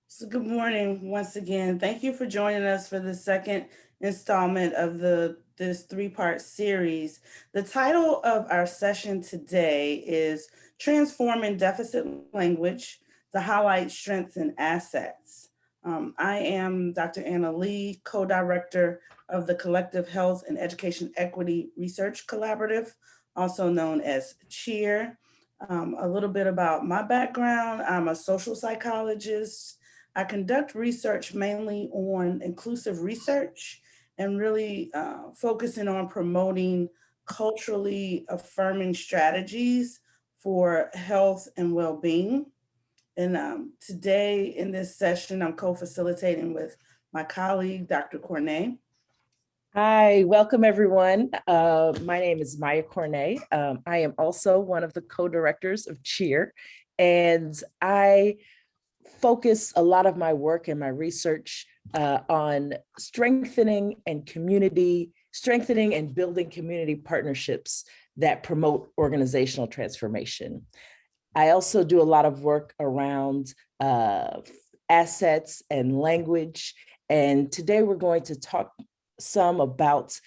So good morning once again. Thank you for joining us for the second installment of this three-part series. The title of our session today is Transforming Deficit Language to Highlight Strengths and Assets. I am Dr. Anna Lee, co-director of the Collective Health and Education Equity Research Collaborative, also known as CHEER. A little bit about my background. I'm a social psychologist. I conduct research mainly on inclusive research and really focusing on promoting culturally affirming strategies for health and well-being. And today in this session, I'm co-facilitating with my colleague, Dr. Corneille. Hi, welcome everyone. My name is Maya Corneille. I am also one of the co-directors of CHEER, and I focus a lot of my work and my research on strengthening and building community partnerships that promote organizational transformation. I also do a lot of work around assets and language. And today we're going to talk some about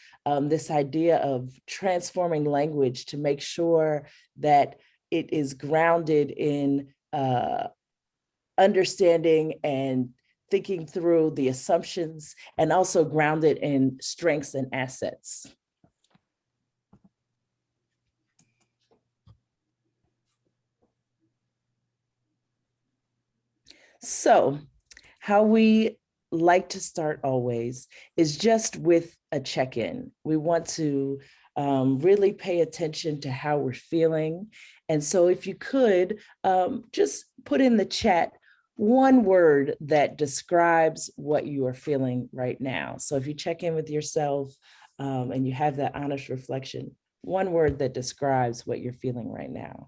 this idea of transforming language to make sure that it is grounded in understanding and thinking through the assumptions and also grounded in strengths and assets. So, how we like to start always is just with a check-in. We want to really pay attention to how we're feeling. And so if you could just put in the chat one word that describes what you are feeling right now. So if you check in with yourself and you have that honest reflection, one word that describes what you're feeling right now.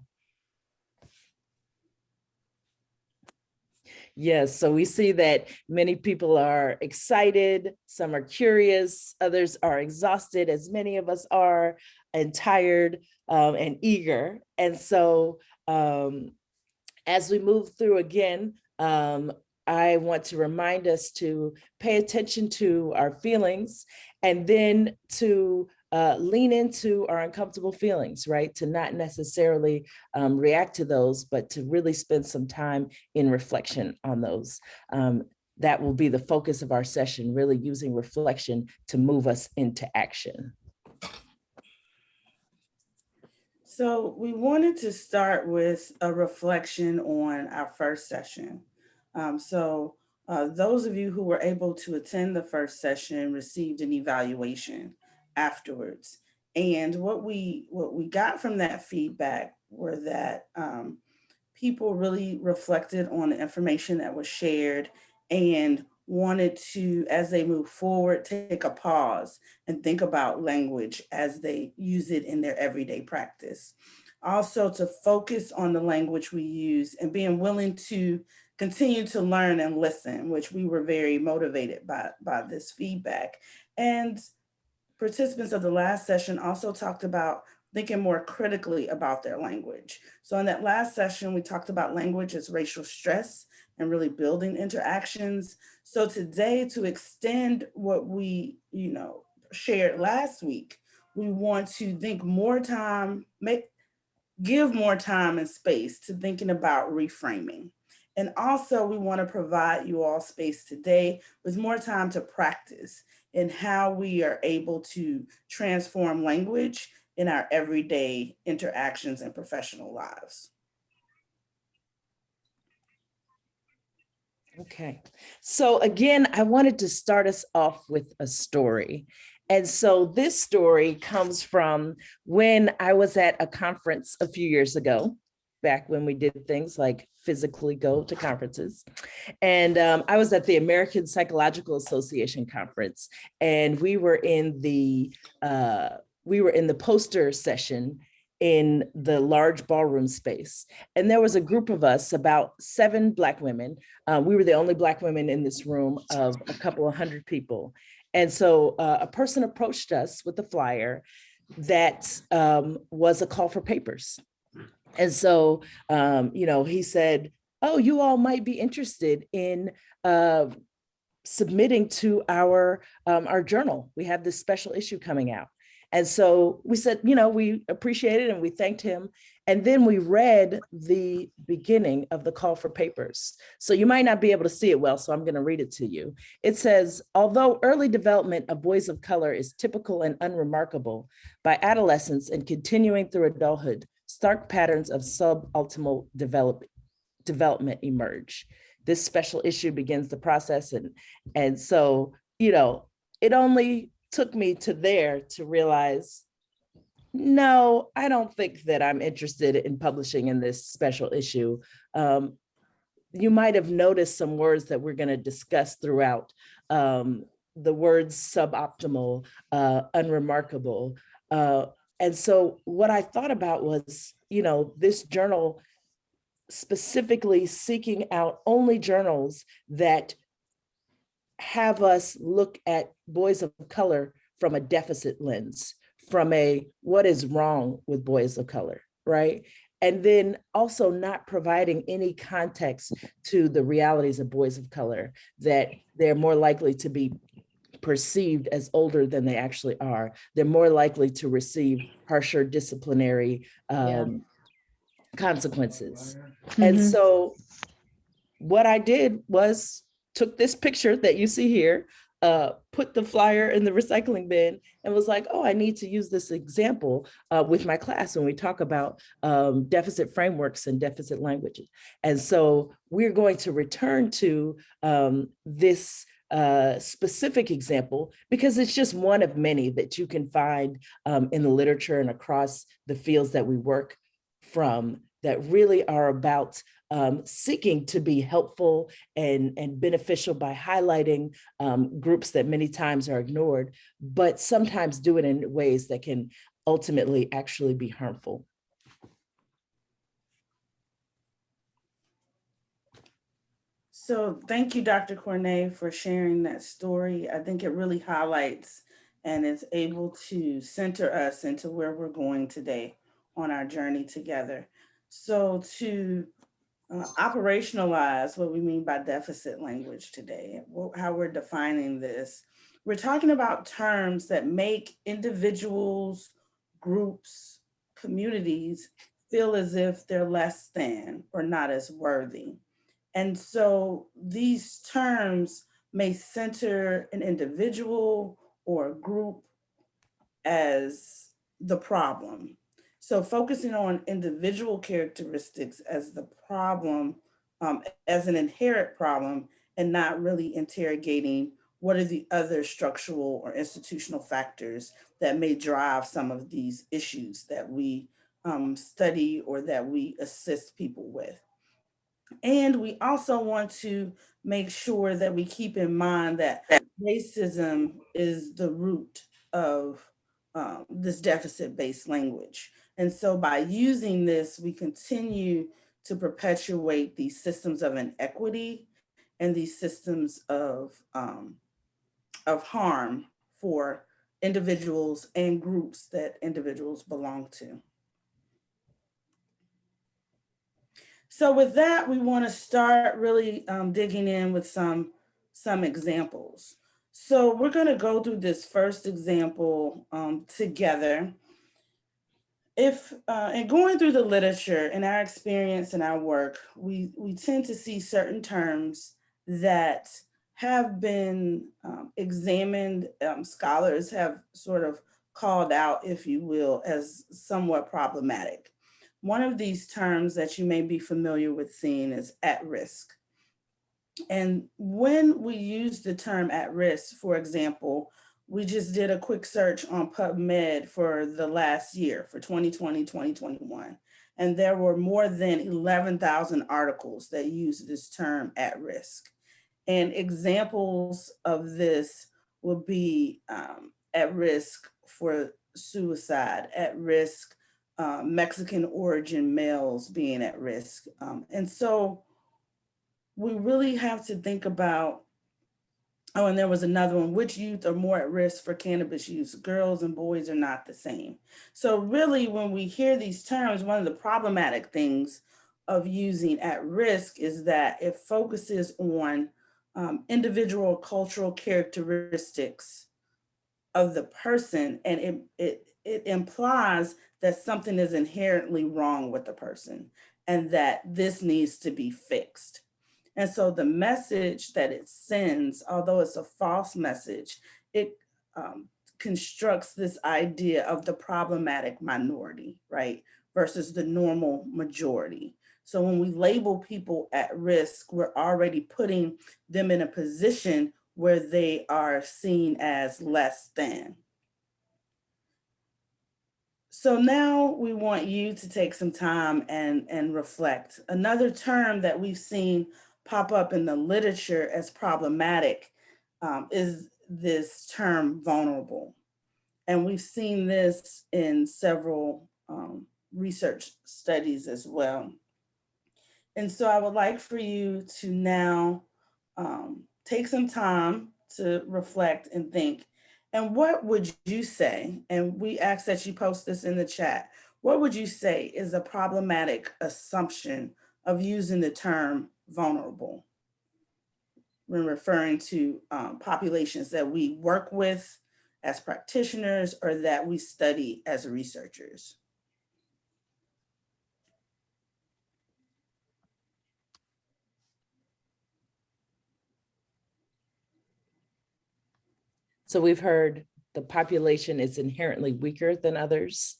Yes, so we see that many people are excited, some are curious, others are exhausted, as many of us are, and tired and eager. And so as we move through again, I want to remind us to pay attention to our feelings and then to lean into our uncomfortable feelings, right? To not necessarily react to those, but to really spend some time in reflection on those. That will be the focus of our session, really using reflection to move us into action. So we wanted to start with a reflection on our first session. Those of you who were able to attend the first session received an evaluation afterwards. And what we got from that feedback were that people really reflected on the information that was shared and wanted to, as they move forward, take a pause and think about language as they use it in their everyday practice. Also, to focus on the language we use and being willing to continue to learn and listen, which we were very motivated by this feedback. And participants of the last session also talked about thinking more critically about their language. So in that last session, we talked about language as racial stress and really building interactions. So today, to extend what we, shared last week, we want to think more time, give more time and space to thinking about reframing. And also, we want to provide you all space today with more time to practice in how we are able to transform language in our everyday interactions and professional lives. Okay, so again, I wanted to start us off with a story. And so this story comes from when I was at a conference a few years ago, back when we did things like physically go to conferences. And I was at the American Psychological Association conference, and we were in the poster session in the large ballroom space. And there was a group of us, about 7 Black women. We were the only Black women in this room of a couple of hundred people. And so a person approached us with a flyer that was a call for papers. And so, he said, oh, you all might be interested in submitting to our journal. We have this special issue coming out. And so we said, we appreciate it and we thanked him. And then we read the beginning of the call for papers. So you might not be able to see it well, so I'm going to read it to you. It says, although early development of boys of color is typical and unremarkable, by adolescence and continuing through adulthood, stark patterns of suboptimal development emerge. This special issue begins the process. And so, it only took me to there to realize, no, I don't think that I'm interested in publishing in this special issue. You might have noticed some words that we're going to discuss throughout. The words suboptimal, unremarkable. And so what I thought about was, this journal specifically seeking out only journals that have us look at boys of color from a deficit lens, from a what is wrong with boys of color, right? And then also not providing any context to the realities of boys of color, that they're more likely to be perceived as older than they actually are. They're more likely to receive harsher disciplinary consequences. And so what I did was took this picture that you see here, put the flyer in the recycling bin, and was like, oh, I need to use this example with my class when we talk about deficit frameworks and deficit languages. And so we're going to return to this specific example because it's just one of many that you can find in the literature and across the fields that we work from, that really are about seeking to be helpful and beneficial by highlighting groups that many times are ignored, but sometimes do it in ways that can ultimately actually be harmful. So thank you, Dr. Corneille, for sharing that story. I think it really highlights and is able to center us into where we're going today on our journey together. So to operationalize what we mean by deficit language today, how we're defining this, we're talking about terms that make individuals, groups, communities feel as if they're less than or not as worthy. And so these terms may center an individual or a group as the problem. So focusing on individual characteristics as the problem, as an inherent problem, and not really interrogating what are the other structural or institutional factors that may drive some of these issues that we study or that we assist people with. And we also want to make sure that we keep in mind that racism is the root of this deficit based language. And so by using this, we continue to perpetuate these systems of inequity and these systems of harm for individuals and groups that individuals belong to. So with that, we want to start really digging in with some examples. So we're going to go through this first example together. If in going through the literature in our experience and our work, we tend to see certain terms that have been examined. Scholars have sort of called out, if you will, as somewhat problematic. One of these terms that you may be familiar with seeing is at risk. And when we use the term at risk, for example, we just did a quick search on PubMed for the last year, for 2020, 2021. And there were more than 11,000 articles that use this term at risk. And examples of this would be at risk for suicide, at risk Mexican origin males being at risk. And so we really have to think about, oh, and there was another one, which youth are more at risk for cannabis use? Girls and boys are not the same. So really, when we hear these terms, one of the problematic things of using at risk is that it focuses on individual cultural characteristics of the person, and it implies that something is inherently wrong with the person and that this needs to be fixed. And so the message that it sends, although it's a false message, it um, constructs this idea of the problematic minority, right, versus the normal majority. So when we label people at risk, we're already putting them in a position where they are seen as less than. So now we want you to take some time and reflect. Another term that we've seen pop up in the literature as problematic is this term vulnerable. And we've seen this in several research studies as well. And so I would like for you to now take some time to reflect and think. And what would you say? And we ask that you post this in the chat. What would you say is a problematic assumption of using the term vulnerable when referring to populations that we work with as practitioners or that we study as researchers? So we've heard the population is inherently weaker than others,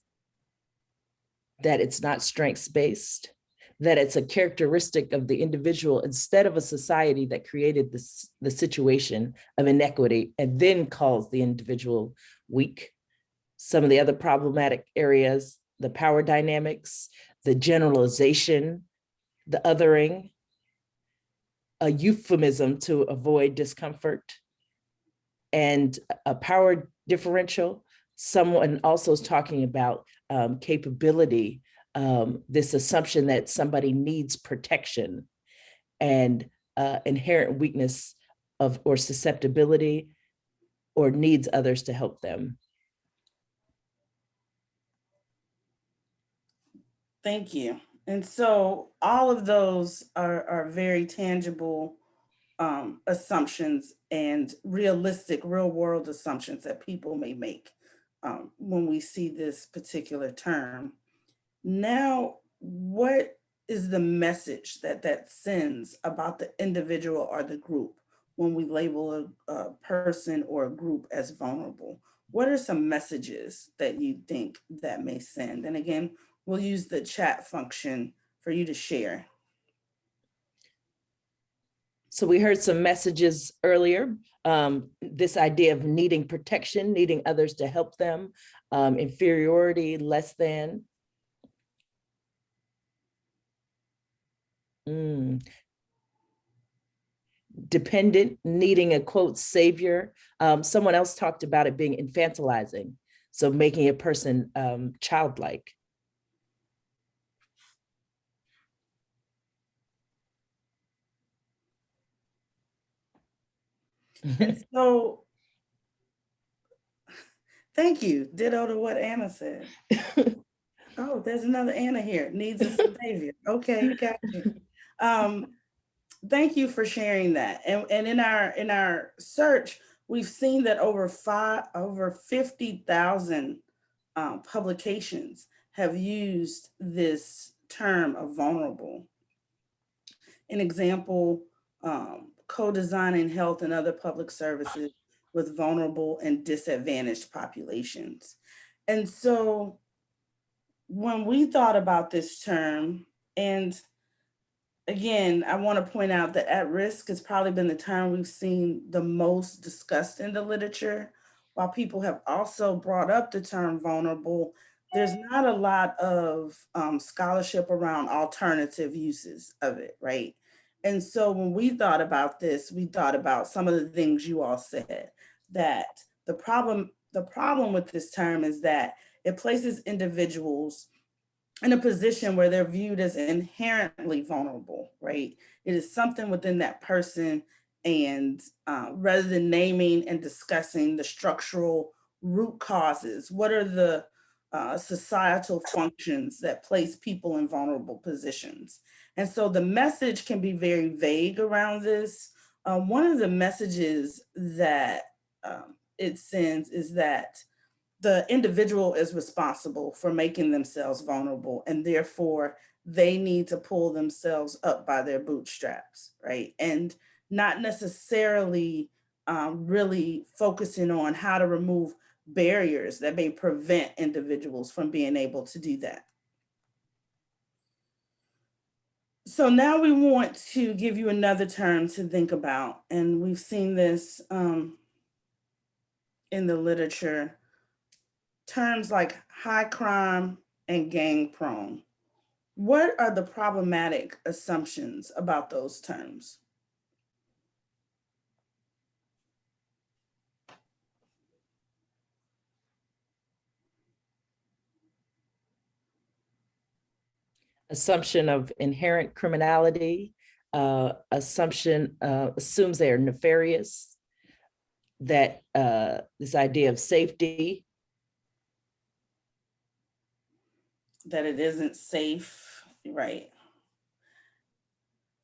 that it's not strengths-based, that it's a characteristic of the individual instead of a society that created the situation of inequity and then calls the individual weak. Some of the other problematic areas, the power dynamics, the generalization, the othering, a euphemism to avoid discomfort, and a power differential. Someone also is talking about capability, this assumption that somebody needs protection, and inherent weakness of or susceptibility or needs others to help them. Thank you. And so all of those are very tangible assumptions and realistic, real world assumptions that people may make when we see this particular term. Now, what is the message that that sends about the individual or the group when we label a person or a group as vulnerable? What are some messages that you think that may send? And again, we'll use the chat function for you to share. So we heard some messages earlier, this idea of needing protection, needing others to help them, inferiority, less than. Dependent, needing a quote savior. Someone else talked about it being infantilizing, so making a person childlike. And so, thank you. Ditto to what Anna said. Oh, there's another Anna here. Needs a savior. Okay, got you. Thank you for sharing that. And in our search, we've seen that over 50,000 publications have used this term of vulnerable. An example, co-designing health and other public services with vulnerable and disadvantaged populations. And so when we thought about this term, and again, I want to point out that at risk has probably been the term we've seen the most discussed in the literature. While people have also brought up the term vulnerable, there's not a lot of scholarship around alternative uses of it, right? And so when we thought about this, we thought about some of the things you all said, that the problem with this term is that it places individuals in a position where they're viewed as inherently vulnerable, right? It is something within that person, and rather than naming and discussing the structural root causes, what are the societal functions that place people in vulnerable positions? And so the message can be very vague around this. One of the messages that it sends is that the individual is responsible for making themselves vulnerable, and therefore they need to pull themselves up by their bootstraps, right? And not necessarily really focusing on how to remove barriers that may prevent individuals from being able to do that. So now we want to give you another term to think about, and we've seen this in the literature. Terms like high crime and gang prone. What are the problematic assumptions about those terms? Assumption of inherent criminality, assumption assumes they are nefarious, that this idea of safety. That it isn't safe, right?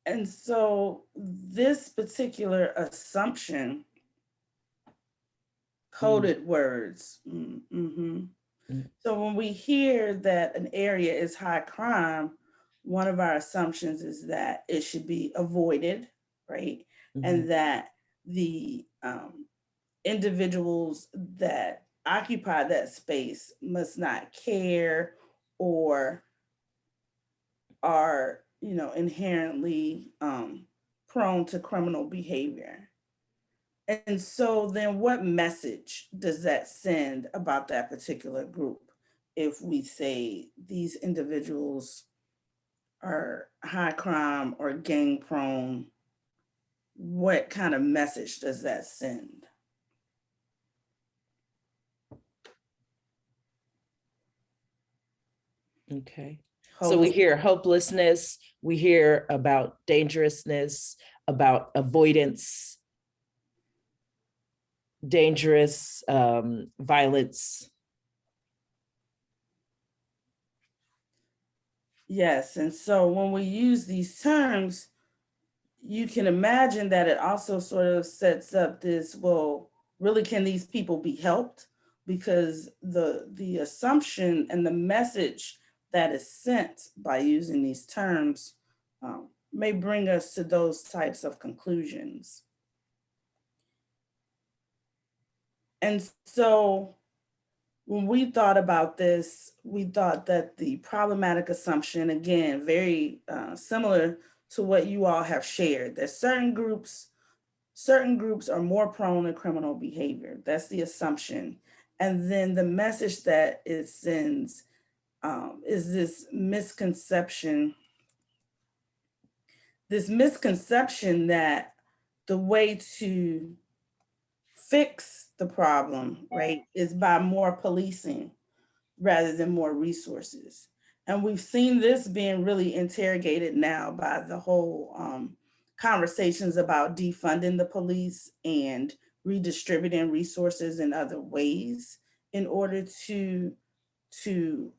And so this particular assumption, coded words. So when we hear that an area is high crime, one of our assumptions is that it should be avoided, right? And that the individuals that occupy that space must not care or are, inherently prone to criminal behavior. And so then what message does that send about that particular group if we say these individuals are high crime or gang prone? What kind of message does that send? Okay. So we hear hopelessness, we hear about dangerousness, about avoidance, dangerous violence. Yes, and so when we use these terms, you can imagine that it also sort of sets up this, well, really, can these people be helped? Because the assumption and the message that is sent by using these terms may bring us to those types of conclusions. And so when we thought about this, we thought that the problematic assumption, again, very similar to what you all have shared, that certain groups are more prone to criminal behavior. That's the assumption. And then the message that it sends is this misconception that the way to fix the problem, right, is by more policing rather than more resources. And we've seen this being really interrogated now by the whole conversations about defunding the police and redistributing resources in other ways in order to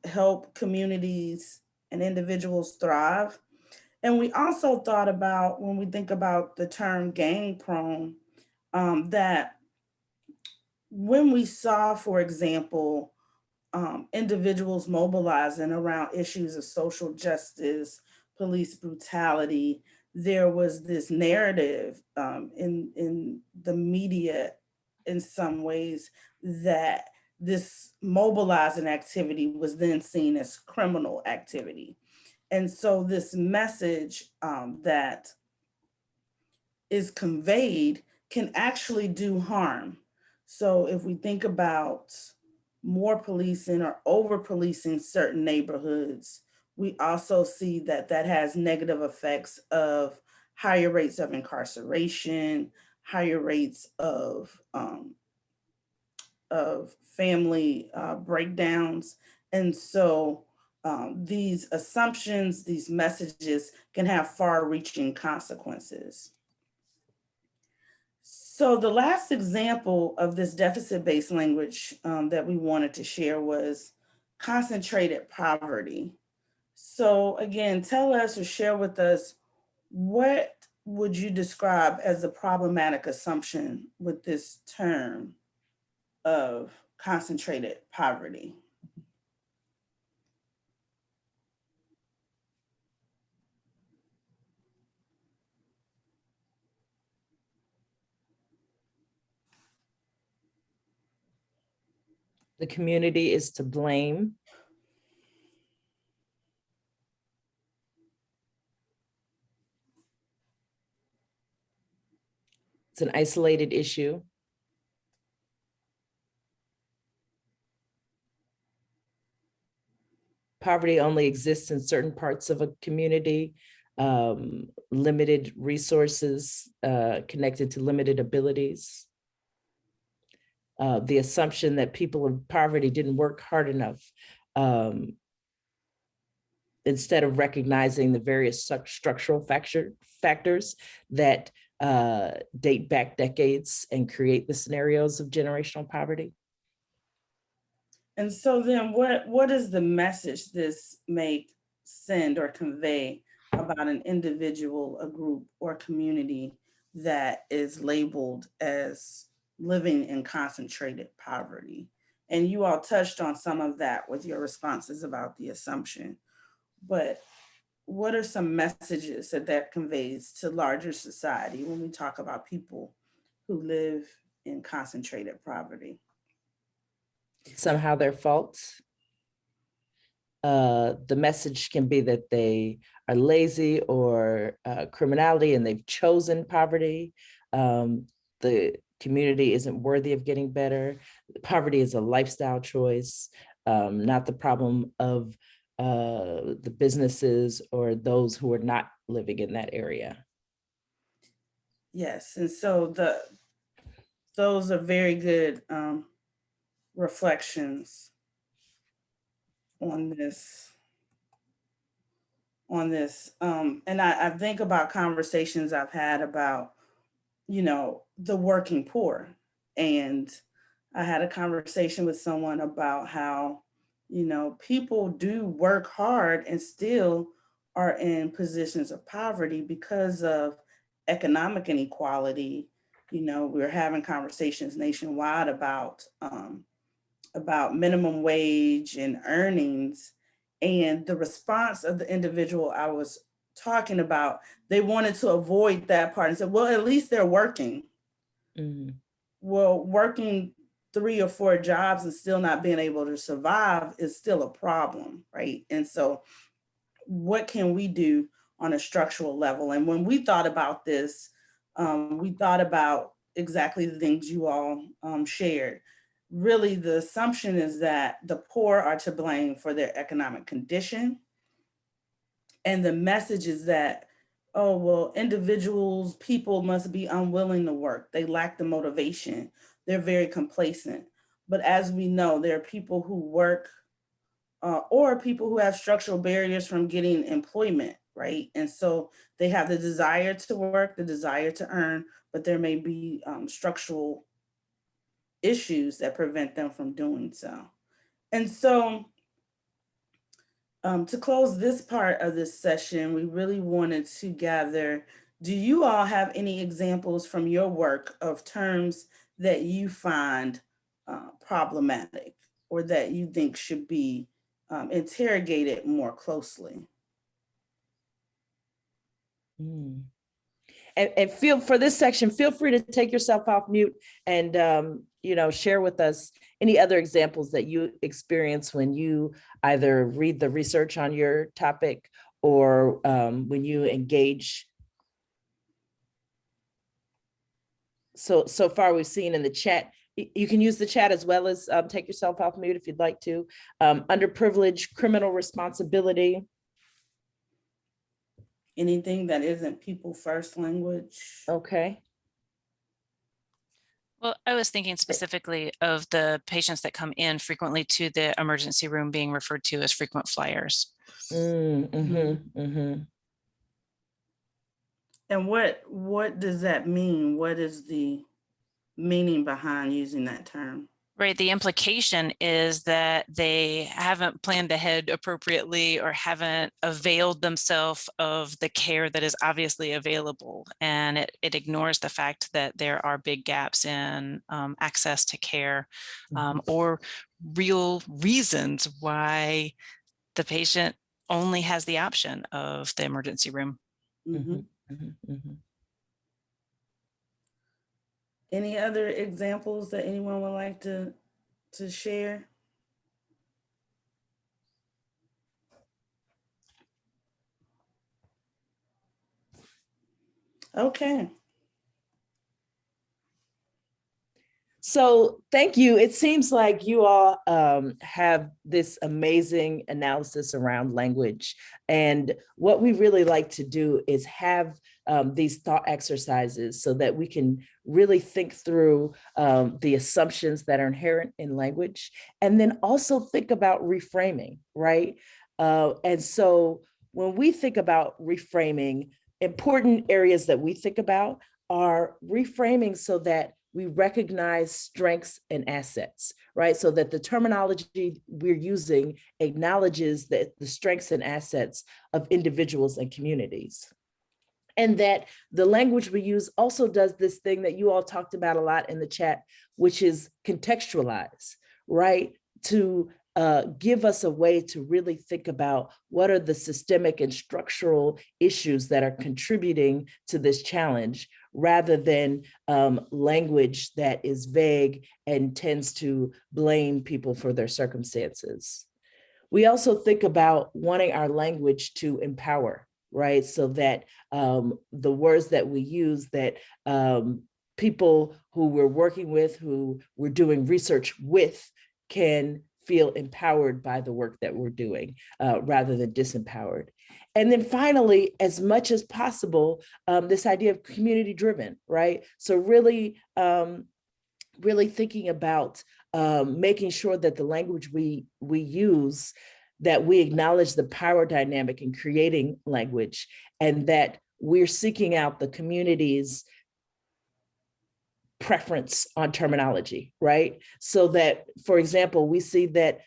help communities and individuals thrive. And we also thought about, when we think about the term gang prone, that when we saw, for example, individuals mobilizing around issues of social justice, police brutality, there was this narrative in the media in some ways that this mobilizing activity was then seen as criminal activity. And so this message that is conveyed can actually do harm. So if we think about more policing or over policing certain neighborhoods, we also see that that has negative effects of higher rates of incarceration, higher rates of family breakdowns. And so these assumptions, these messages can have far-reaching consequences. So the last example of this deficit-based language that we wanted to share was concentrated poverty. So again, tell us or share with us, what would you describe as a problematic assumption with this term of concentrated poverty? The community is to blame. It's an isolated issue. Poverty only exists in certain parts of a community, limited resources connected to limited abilities. The assumption that people in poverty didn't work hard enough, instead of recognizing the various structural factors that date back decades and create the scenarios of generational poverty. And so then what is the message this may send or convey about an individual, a group, or community that is labeled as living in concentrated poverty? And you all touched on some of that with your responses about the assumption, but what are some messages that that conveys to larger society when we talk about people who live in concentrated poverty? Somehow their faults. The message can be that they are lazy or criminality and they've chosen poverty. The community isn't worthy of getting better. Poverty is a lifestyle choice, not the problem of the businesses or those who are not living in that area. Yes, and so those are very good reflections on this and I think about conversations I've had about, you know, the working poor. And I had a conversation with someone about how, you know, people do work hard and still are in positions of poverty because of economic inequality. You know, we're having conversations nationwide about minimum wage and earnings. And the response of the individual I was talking about, they wanted to avoid that part and said, well, at least they're working. Mm-hmm. Well, working 3 or 4 jobs and still not being able to survive is still a problem, right? And so what can we do on a structural level? And when we thought about this, we thought about exactly the things you all shared. Really, the assumption is that the poor are to blame for their economic condition. And the message is that, oh, well, individuals, people must be unwilling to work. They lack the motivation. They're very complacent. But as we know, there are people who work or people who have structural barriers from getting employment, right? And so they have the desire to work, the desire to earn, but there may be structural issues that prevent them from doing so. And so to close this part of this session, we really wanted to gather, do you all have any examples from your work of terms that you find problematic or that you think should be interrogated more closely? Mm. And feel for this section, feel free to take yourself off mute and you know, share with us any other examples that you experience when you either read the research on your topic or when you engage. So far we've seen in the chat, you can use the chat as well as take yourself off mute if you'd like to. Underprivileged, criminal responsibility. Anything that isn't people first language? Okay. Well, I was thinking specifically of the patients that come in frequently to the emergency room being referred to as frequent flyers. Mm-hmm. And what does that mean? What is the meaning behind using that term? Right. The implication is that they haven't planned ahead appropriately or haven't availed themselves of the care that is obviously available. And it ignores the fact that there are big gaps in access to care or real reasons why the patient only has the option of the emergency room. Any other examples that anyone would like to share? Okay. So thank you. It seems like you all have this amazing analysis around language. And what we really like to do is have these thought exercises so that we can really think through the assumptions that are inherent in language, and then also think about reframing, right? And so when we think about reframing, important areas that we think about are reframing so that we recognize strengths and assets, right? So that the terminology we're using acknowledges that the strengths and assets of individuals and communities. And that the language we use also does this thing that you all talked about a lot in the chat, which is contextualize, right? To give us a way to really think about what are the systemic and structural issues that are contributing to this challenge, rather than language that is vague and tends to blame people for their circumstances. We also think about wanting our language to empower, right? So that the words that we use, that people who we're working with, who we're doing research with, can feel empowered by the work that we're doing rather than disempowered. And then finally, as much as possible, this idea of community driven, right? So really, really thinking about making sure that the language we use, that we acknowledge the power dynamic in creating language, and that we're seeking out the community's preference on terminology, right? So that, for example, we see that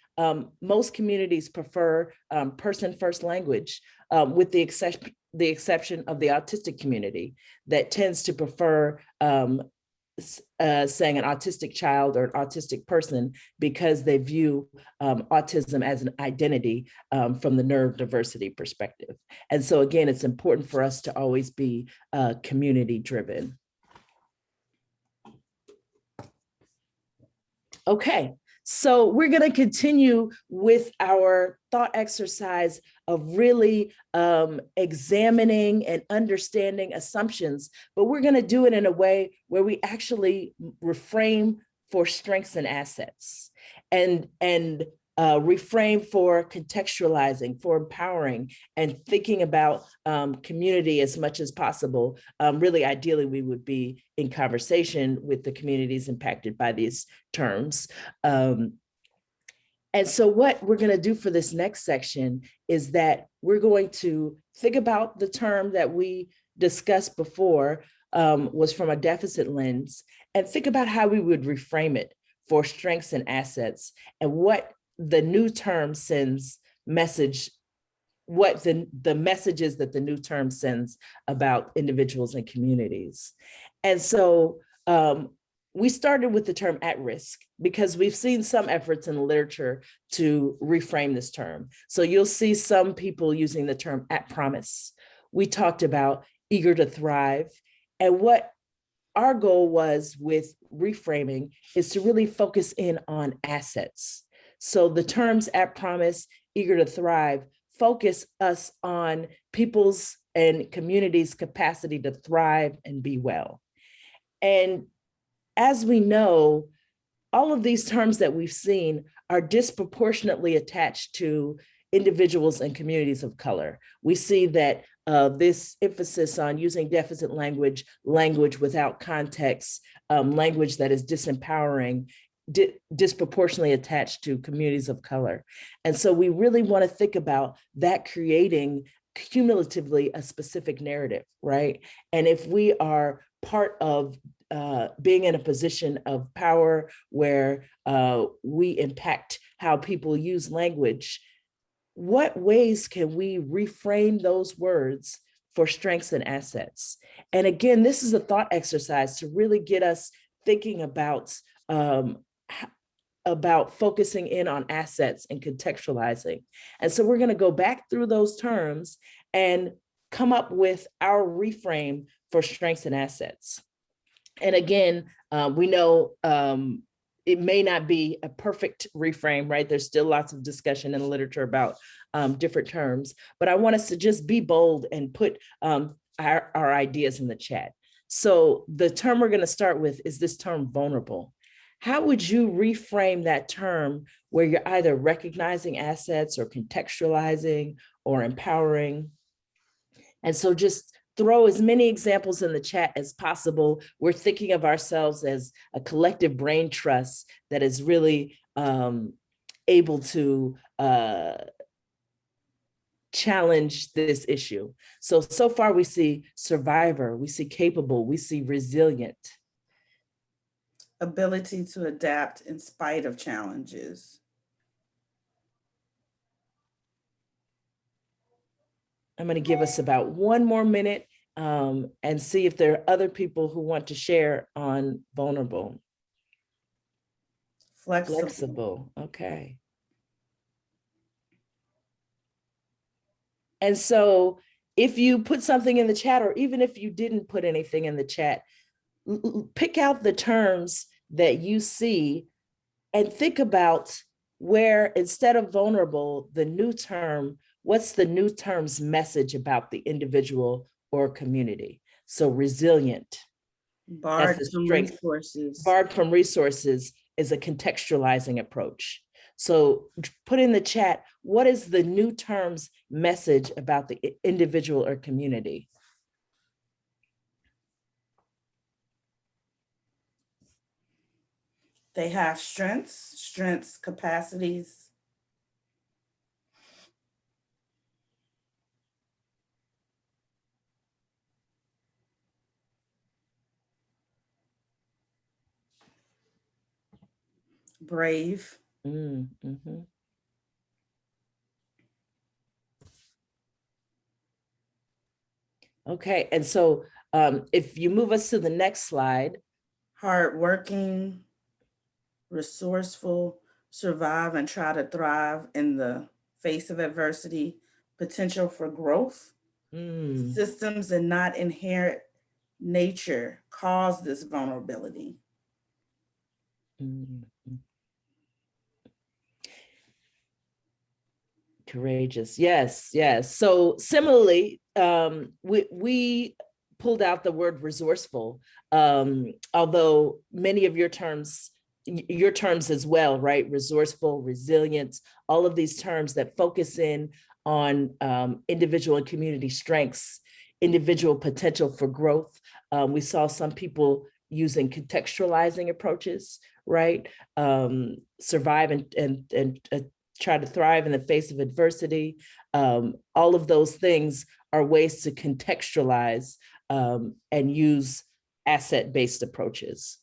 most communities prefer person-first language, with the exception of the autistic community that tends to prefer saying an autistic child or an autistic person because they view autism as an identity from the neurodiversity perspective. And so again, it's important for us to always be community driven. Okay, so we're going to continue with our thought exercise of really examining and understanding assumptions, but we're going to do it in a way where we actually reframe for strengths and assets, and reframe for contextualizing, for empowering, and thinking about community as much as possible. Really, ideally, we would be in conversation with the communities impacted by these terms. And so what we're going to do for this next section is that we're going to think about the term that we discussed before, was from a deficit lens, and think about how we would reframe it for strengths and assets, and what the new term sends message, what the messages that the new term sends about individuals and communities. And so we started with the term at risk because we've seen some efforts in the literature to reframe this term. So you'll see some people using the term at promise. We talked about eager to thrive. And what our goal was with reframing is to really focus in on assets. So the terms at promise, eager to thrive, focus us on people's and communities' capacity to thrive and be well. And as we know, all of these terms that we've seen are disproportionately attached to individuals and communities of color. We see that this emphasis on using deficit language without context, language that is disempowering, disproportionately attached to communities of color. And so we really want to think about that creating cumulatively a specific narrative, right? And if we are part of being in a position of power where we impact how people use language, what ways can we reframe those words for strengths and assets? And again, this is a thought exercise to really get us thinking about focusing in on assets and contextualizing. And so we're going to go back through those terms and come up with our reframe for strengths and assets. And again, we know it may not be a perfect reframe, right? There's still lots of discussion in the literature about different terms, but I want us to just be bold and put our ideas in the chat. So the term we're going to start with is this term vulnerable. How would you reframe that term where you're either recognizing assets or contextualizing or empowering? And so just throw as many examples in the chat as possible. We're thinking of ourselves as a collective brain trust that is really able to challenge this issue. So far we see survivor, we see capable, we see resilient. Ability to adapt in spite of challenges. I'm going to give us about 1 more minute and see if there are other people who want to share on vulnerable. Flexible. Okay. And so if you put something in the chat, or even if you didn't put anything in the chat, pick out the terms that you see and think about where, instead of vulnerable, the new term, what's the new term's message about the individual or community? So resilient. Barred from resources. Barred from resources is a contextualizing approach. So put in the chat, what is the new term's message about the individual or community? They have strengths, capacities. Brave. Mm-hmm. Okay, and so if you move us to the next slide. Hardworking, resourceful, survive and try to thrive in the face of adversity, potential for growth. Systems and not inherent nature cause this vulnerability. Courageous. Yes, yes. So similarly, we pulled out the word resourceful, although many of your terms as well, right? Resourceful, resilience, all of these terms that focus in on individual and community strengths, individual potential for growth. We saw some people using contextualizing approaches, right? Survive and try to thrive in the face of adversity. All of those things are ways to contextualize and use asset-based approaches.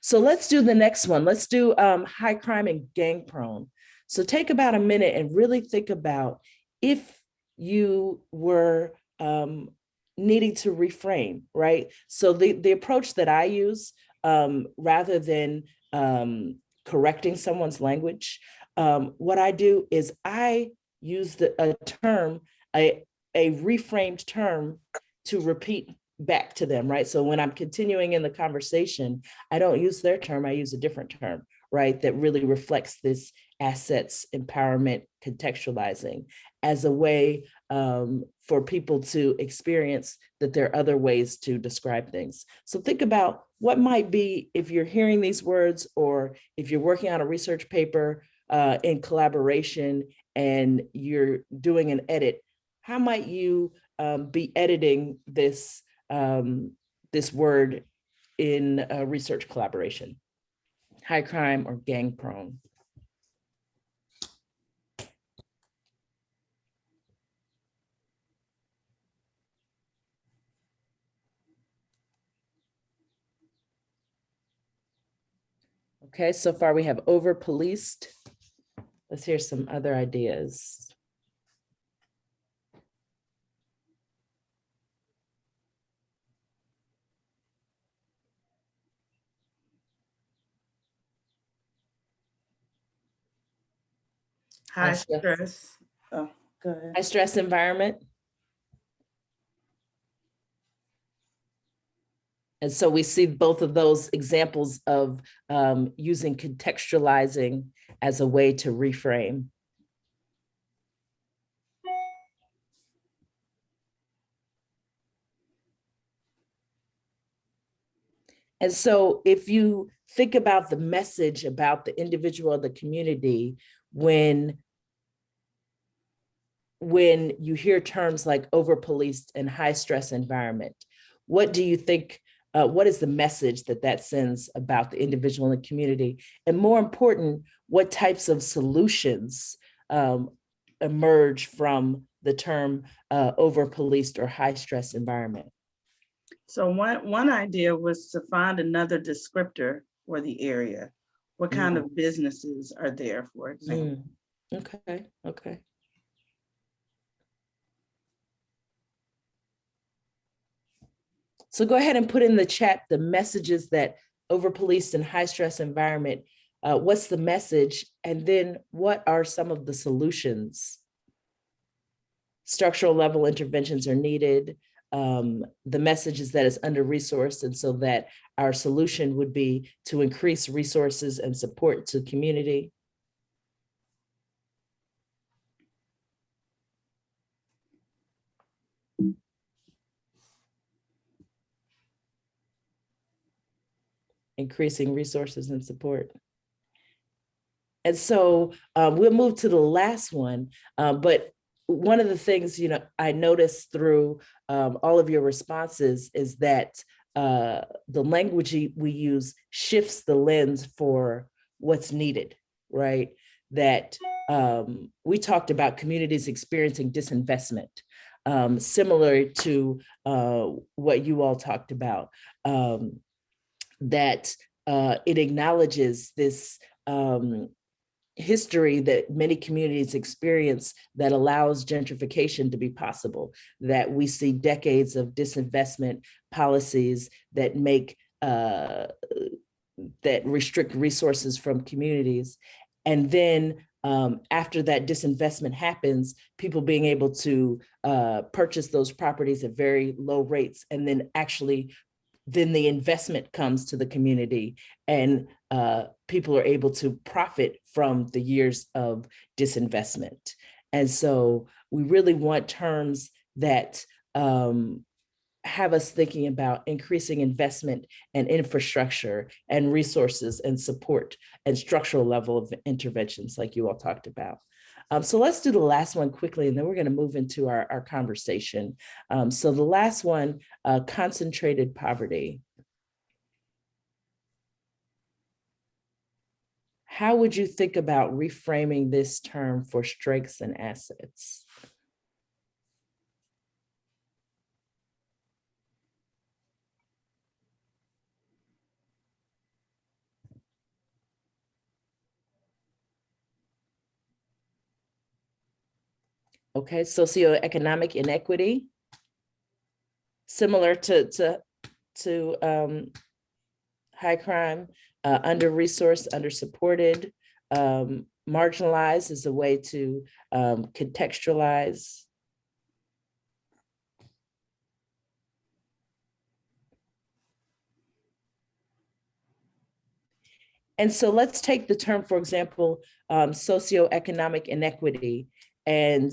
So let's do the next one. Let's do high crime and gang prone. So take about a minute and really think about if you were needing to reframe, right? So the approach that I use, rather than correcting someone's language, what I do is I use a reframed term to repeat back to them, right? So when I'm continuing in the conversation, I don't use their term, I use a different term, right? That really reflects this assets, empowerment, contextualizing as a way for people to experience that there are other ways to describe things. So think about what might be, if you're hearing these words, or if you're working on a research paper in collaboration and you're doing an edit, how might you be editing this word in a research collaboration? High crime or gang prone. Okay, so far we have over policed. Let's hear some other ideas. High stress. Oh, go ahead. High stress environment. And so we see both of those examples of using contextualizing as a way to reframe. And so if you think about the message about the individual or the community, when you hear terms like over-policed and high-stress environment, what do you think, what is the message that that sends about the individual and the community? And more important, what types of solutions emerge from the term over-policed or high-stress environment? So one idea was to find another descriptor for the area. What kind of businesses are there, for example? Okay, okay. So go ahead and put in the chat the messages that over-policed and high-stress environment, what's the message? And then what are some of the solutions? Structural level interventions are needed. The message is that it's under-resourced, and so that our solution would be to increase resources and support to community. Increasing resources and support. And so we'll move to the last one, but one of the things, I noticed through all of your responses is that the language we use shifts the lens for what's needed, right? That we talked about communities experiencing disinvestment, similar to what you all talked about, that it acknowledges this history that many communities experience that allows gentrification to be possible, that we see decades of disinvestment policies that make that restrict resources from communities. And then after that disinvestment happens, people being able to purchase those properties at very low rates, and then the investment comes to the community, and people are able to profit from the years of disinvestment. And so we really want terms that have us thinking about increasing investment and infrastructure and resources and support and structural level of interventions like you all talked about. So let's do the last one quickly, and then we're going to move into our conversation. So the last one, concentrated poverty. How would you think about reframing this term for strengths and assets? Okay, socioeconomic inequity, similar to high crime, under-resourced, under-supported, marginalized is a way to contextualize. And so let's take the term, for example, socioeconomic inequity, and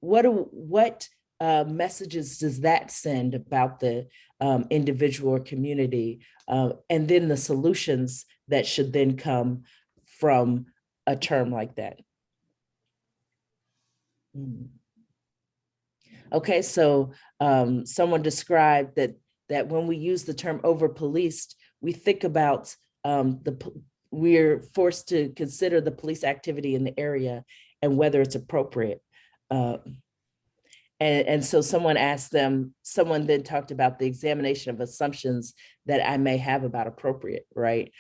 what messages does that send about the individual or community, and then the solutions that should then come from a term like that? Okay, so someone described that when we use the term over-policed, we think about we're forced to consider the police activity in the area and whether it's appropriate. And so someone then talked about the examination of assumptions that I may have about appropriate, right?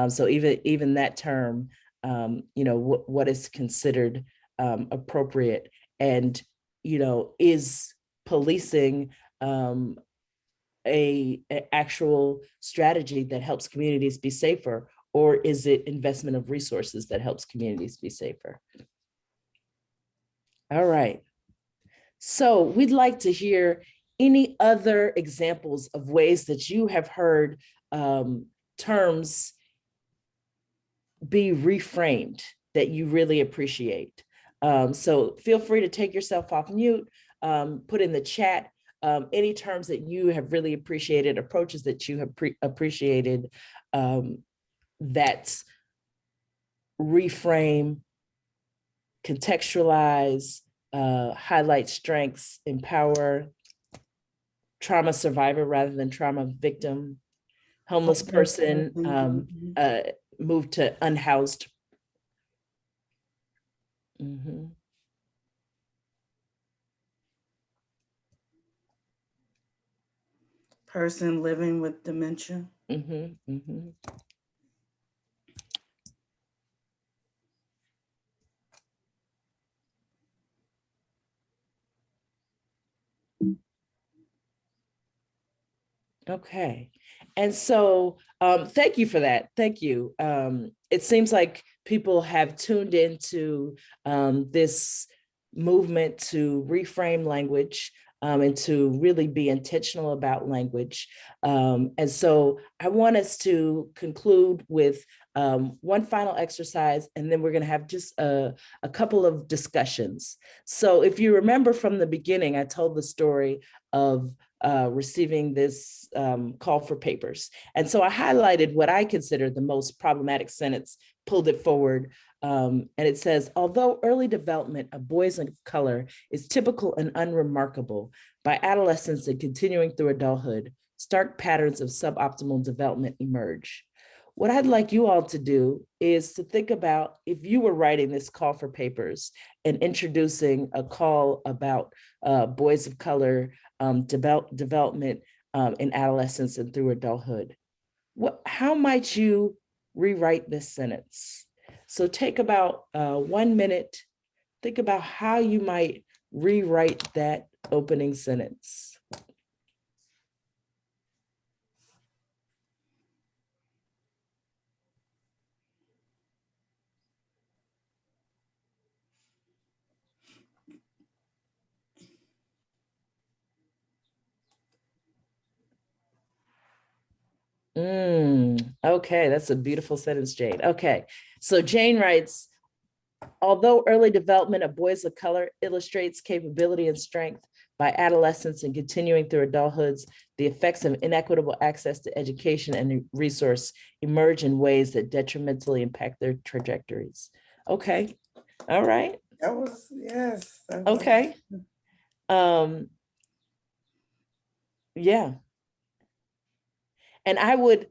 So even that term, what is considered appropriate, and is policing a actual strategy that helps communities be safer, or is it investment of resources that helps communities be safer? All right. So we'd like to hear any other examples of ways that you have heard terms be reframed that you really appreciate. So feel free to take yourself off mute, put in the chat any terms that you have really appreciated, approaches that you have appreciated that reframe, contextualize, highlight strengths, empower, trauma survivor rather than trauma victim, homeless person, moved to unhoused. Person living with dementia. Okay. And so thank you for that. Thank you. It seems like people have tuned into this movement to reframe language and to really be intentional about language. And so I want us to conclude with one final exercise, and then we're going to have just a couple of discussions. So if you remember from the beginning, I told the story of receiving this call for papers. And so I highlighted what I consider the most problematic sentence, pulled it forward, and it says, although early development of boys of color is typical and unremarkable, by adolescence and continuing through adulthood, stark patterns of suboptimal development emerge. What I'd like you all to do is to think about if you were writing this call for papers and introducing a call about boys of color development in adolescence and through adulthood. How might you rewrite this sentence? So take about 1 minute, think about how you might rewrite that opening sentence. Okay, that's a beautiful sentence, Jane. Okay, so Jane writes, although early development of boys of color illustrates capability and strength, by adolescence and continuing through adulthoods, the effects of inequitable access to education and resource emerge in ways that detrimentally impact their trajectories. Okay, all right. That was, yes. Okay. Yeah. And I would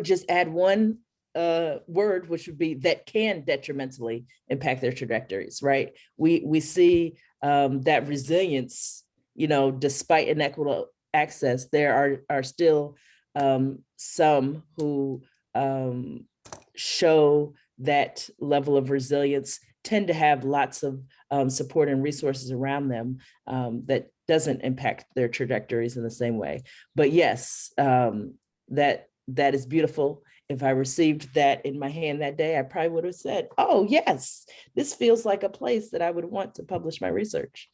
just add one word, which would be that can detrimentally impact their trajectories, right? We see that resilience, despite inequitable access, there are still some who show that level of resilience, tend to have lots of support and resources around them that doesn't impact their trajectories in the same way. But yes, that is beautiful. If I received that in my hand that day, I probably would have said, oh yes, this feels like a place that I would want to publish my research.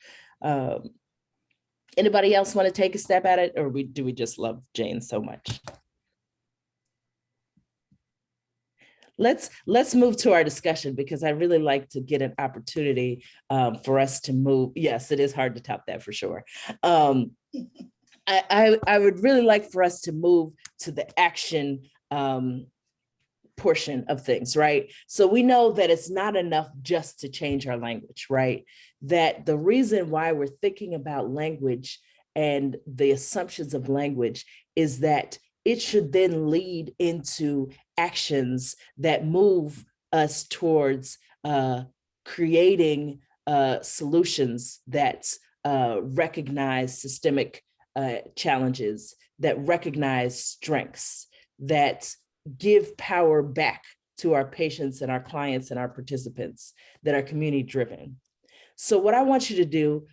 Anybody else want to take a step at it, or do we just love Jane so much? Let's move to our discussion, because I really like to get an opportunity for us to move. Yes, it is hard to top that for sure. I would really like for us to move to the action portion of things, right? So we know that it's not enough just to change our language, right? That the reason why we're thinking about language and the assumptions of language is that it should then lead into actions that move us towards creating solutions that recognize systemic challenges, that recognize strengths, that give power back to our patients and our clients and our participants, that are community driven. So what I want you to do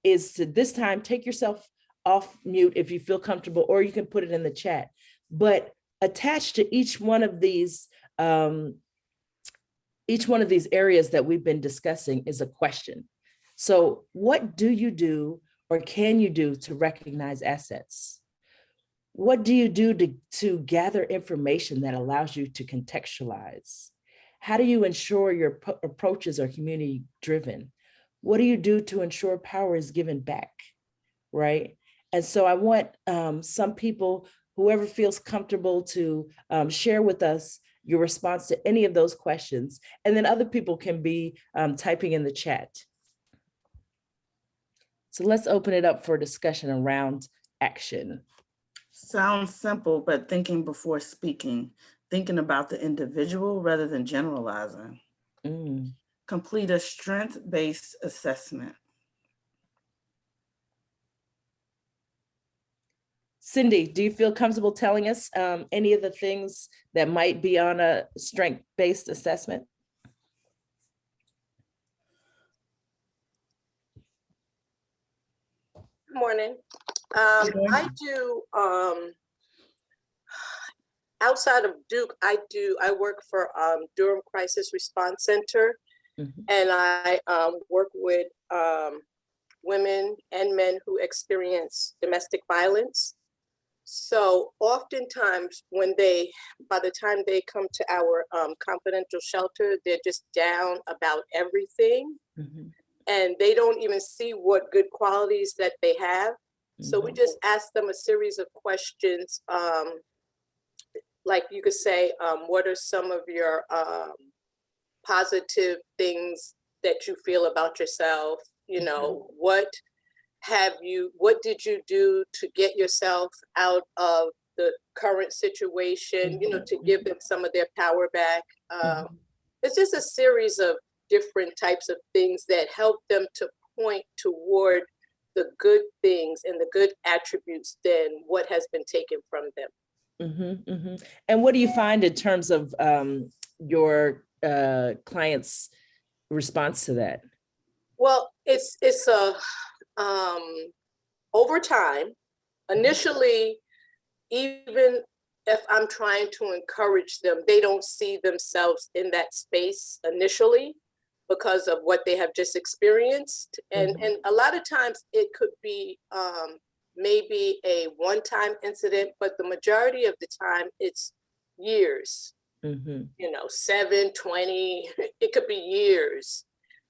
is to this time take yourself off mute if you feel comfortable, or you can put it in the chat. But attached to each one of these areas that we've been discussing is a question. So what do you do or can you do to recognize assets? What do you do to gather information that allows you to contextualize? How do you ensure your approaches are community driven? What do you do to ensure power is given back, right? And so I want some people, whoever feels comfortable, to share with us your response to any of those questions. And then other people can be typing in the chat. So let's open it up for discussion around action. Sounds simple, but thinking before speaking, thinking about the individual rather than generalizing. Complete a strength-based assessment. Cindy, do you feel comfortable telling us any of the things that might be on a strength-based assessment? Good morning. Good morning. I do, outside of Duke, I work for Durham Crisis Response Center, and I work with women and men who experience domestic violence. So oftentimes by the time they come to our confidential shelter, they're just down about everything. And they don't even see what good qualities that they have. So we just ask them a series of questions. Like you could say, what are some of your positive things that you feel about yourself? You know, what did you do to get yourself out of the current situation, you know, to give them some of their power back? It's just a series of different types of things that help them to point toward the good things and the good attributes than what has been taken from them. And what do you find in terms of your clients' response to that? Well, it's over time. Initially, even if I'm trying to encourage them, they don't see themselves in that space initially because of what they have just experienced. And a lot of times it could be maybe a one-time incident, but the majority of the time it's years, you know, 7, 20, it could be years.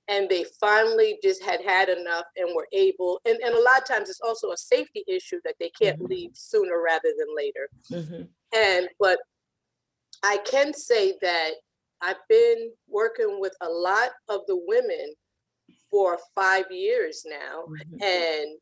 And they finally just had enough and were able, and a lot of times it's also a safety issue that they can't leave sooner rather than later. But I can say that I've been working with a lot of the women for 5 years now. And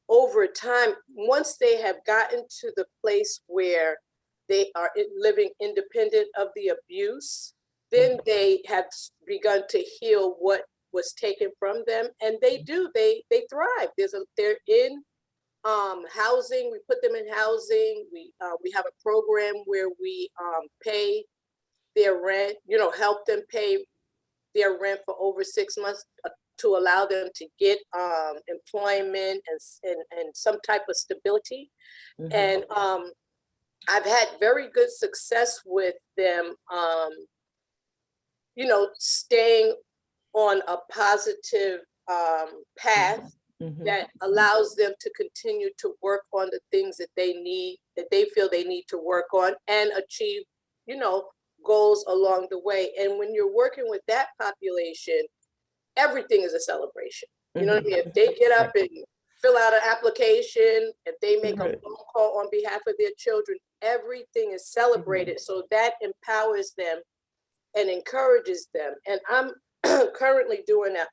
over time, once they have gotten to the place where they are living independent of the abuse, then they have begun to heal what was taken from them, and they thrive. They're in housing. We put them in housing. We have a program where we pay their rent, you know, help them pay their rent for over 6 months to allow them to get employment and some type of stability. And I've had very good success with them, you know, staying on a positive path that allows them to continue to work on the things that they need, that they feel they need to work on, and achieve, you know, goals along the way. And when you're working with that population, everything is a celebration. You know what I mean? If they get up and fill out an application, if they make a phone call on behalf of their children, everything is celebrated. So that empowers them and encourages them. And I'm currently doing a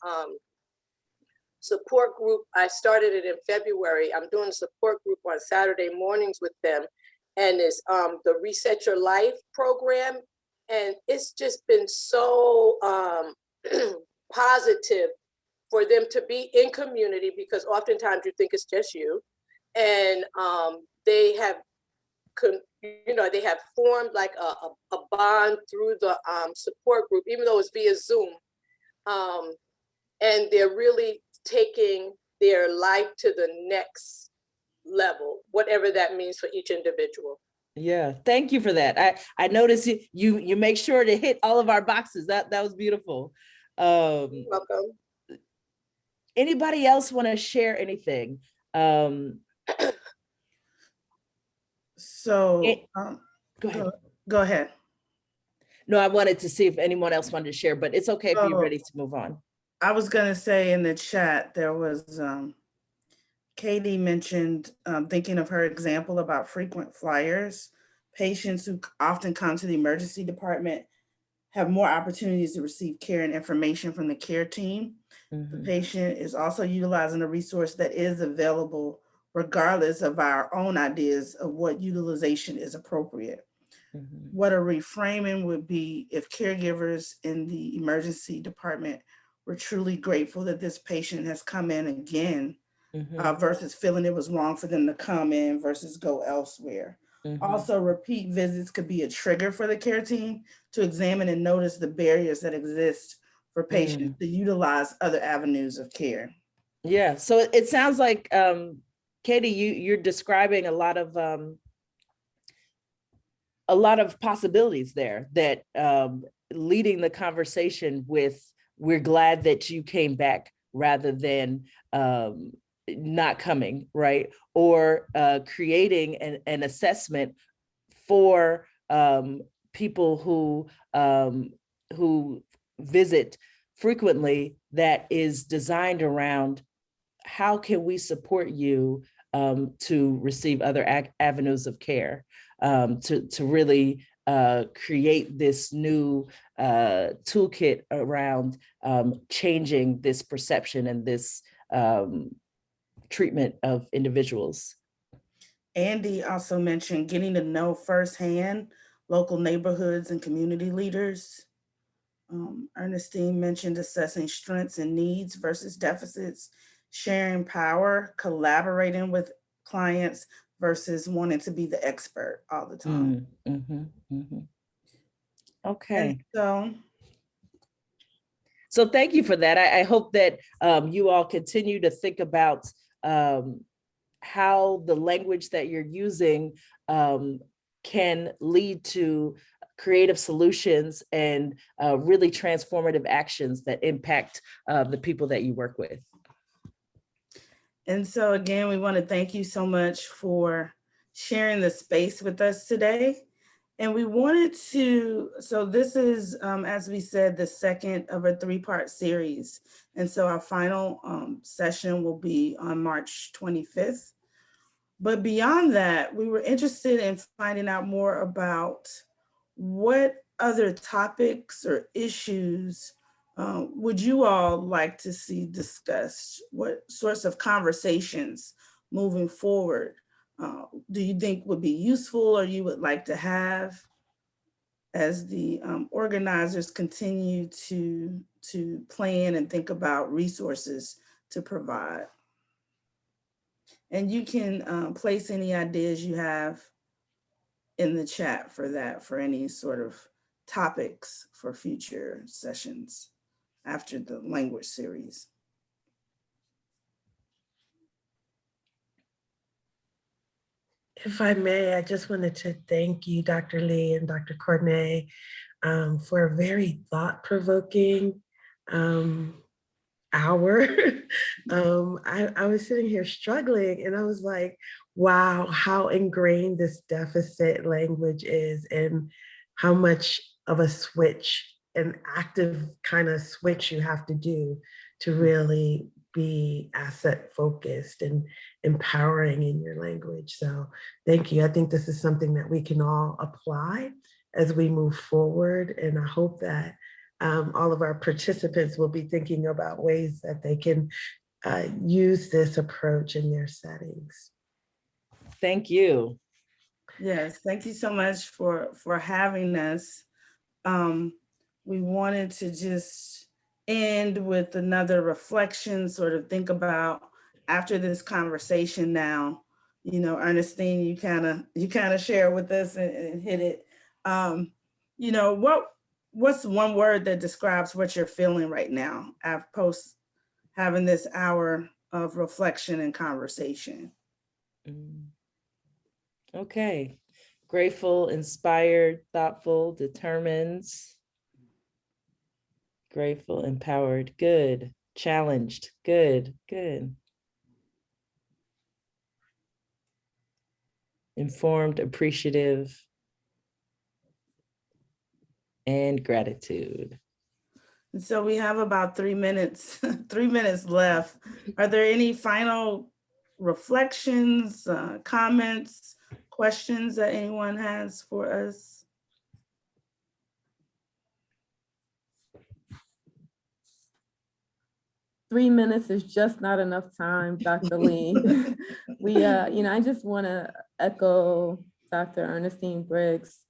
support group. I started it in February. I'm doing a support group on Saturday mornings with them. And it's the Reset Your Life program. And it's just been so positive for them to be in community, because oftentimes you think it's just you. and they have, they have formed like a bond through the support group, even though it's via Zoom. And they're really taking their life to the next level, whatever that means for each individual. Yeah, thank you for that. I noticed you make sure to hit all of our boxes. That was beautiful. You're welcome. Anybody else want to share anything? So Go ahead. Go ahead. No, I wanted to see if anyone else wanted to share, but it's okay if you're ready to move on. I was going to say in the chat, there was, Katie mentioned thinking of her example about frequent flyers. Patients who often come to the emergency department have more opportunities to receive care and information from the care team. The patient is also utilizing a resource that is available regardless of our own ideas of what utilization is appropriate. What a reframing would be if caregivers in the emergency department were truly grateful that this patient has come in again, versus feeling it was wrong for them to come in versus go elsewhere. Also, repeat visits could be a trigger for the care team to examine and notice the barriers that exist for patients to utilize other avenues of care. Yeah, so it sounds like, Katie, you're describing a lot of possibilities there, that leading the conversation with, we're glad that you came back, rather than not coming, right? Or creating an assessment for people who visit frequently, that is designed around how can we support you to receive other avenues of care, to really create this new toolkit around changing this perception and this treatment of individuals. Andy also mentioned getting to know firsthand local neighborhoods and community leaders. Ernestine mentioned assessing strengths and needs versus deficits, sharing power, collaborating with clients versus wanting to be the expert all the time. Okay. And so thank you for that. I hope that you all continue to think about how the language that you're using can lead to creative solutions and really transformative actions that impact the people that you work with. And so again, we want to thank you so much for sharing the space with us today. And we wanted to, so this is, as we said, the second of a 3-part series. And so our final session will be on March 25th. But beyond that, we were interested in finding out more about what other topics or issues would you all like to see discussed? What sorts of conversations moving forward do you think would be useful or you would like to have as the organizers continue to plan and think about resources to provide? And you can place any ideas you have in the chat for that, for any sort of topics for future sessions after the language series. If I may, I just wanted to thank you, Dr. Lee and Dr. Corneille, for a very thought-provoking hour. I was sitting here struggling and I was like, wow, how ingrained this deficit language is and how much of a switch, an active kind of switch you have to do to really be asset focused and empowering in your language. So thank you. I think this is something that we can all apply as we move forward. And I hope that all of our participants will be thinking about ways that they can use this approach in their settings. Thank you. Yes, thank you so much for having us. We wanted to just end with another reflection, sort of think about after this conversation now, Ernestine, you kind of share with us and hit it. What's one word that describes what you're feeling right now after post having this hour of reflection and conversation? Okay. Grateful, inspired, thoughtful, determined. Grateful, empowered, good. Challenged, good, good. Informed, appreciative, and gratitude. And so we have about 3 minutes, 3 minutes left. Are there any final reflections, comments, questions that anyone has for us? Three minutes is just not enough time, Dr. Lee. I just want to echo Dr. Ernestine Briggs.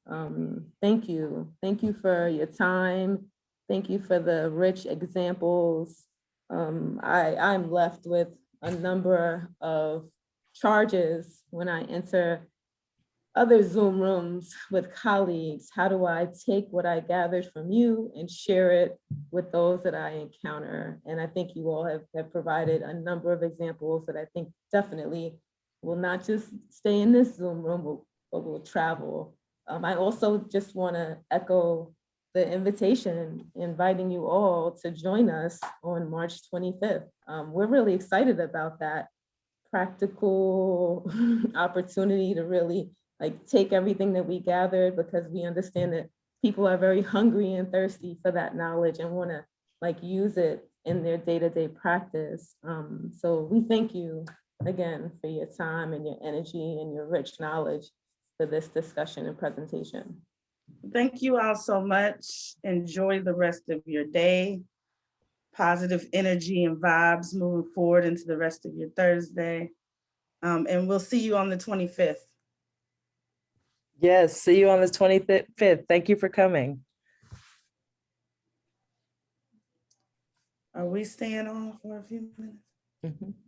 Thank you. Thank you for your time. Thank you for the rich examples. I'm left with a number of charges when I enter other Zoom rooms with colleagues. How do I take what I gathered from you and share it with those that I encounter? And I think you all have provided a number of examples that I think definitely will not just stay in this Zoom room, but will travel. I also just want to echo the invitation, inviting you all to join us on March 25th. We're really excited about that practical opportunity to really take everything that we gathered, because we understand that people are very hungry and thirsty for that knowledge and want to use it in their day-to-day practice. So we thank you again for your time and your energy and your rich knowledge for this discussion and presentation. Thank you all so much. Enjoy the rest of your day. Positive energy and vibes moving forward into the rest of your Thursday. And we'll see you on the 25th. Yes, see you on the 25th. Thank you for coming. Are we staying on for a few minutes?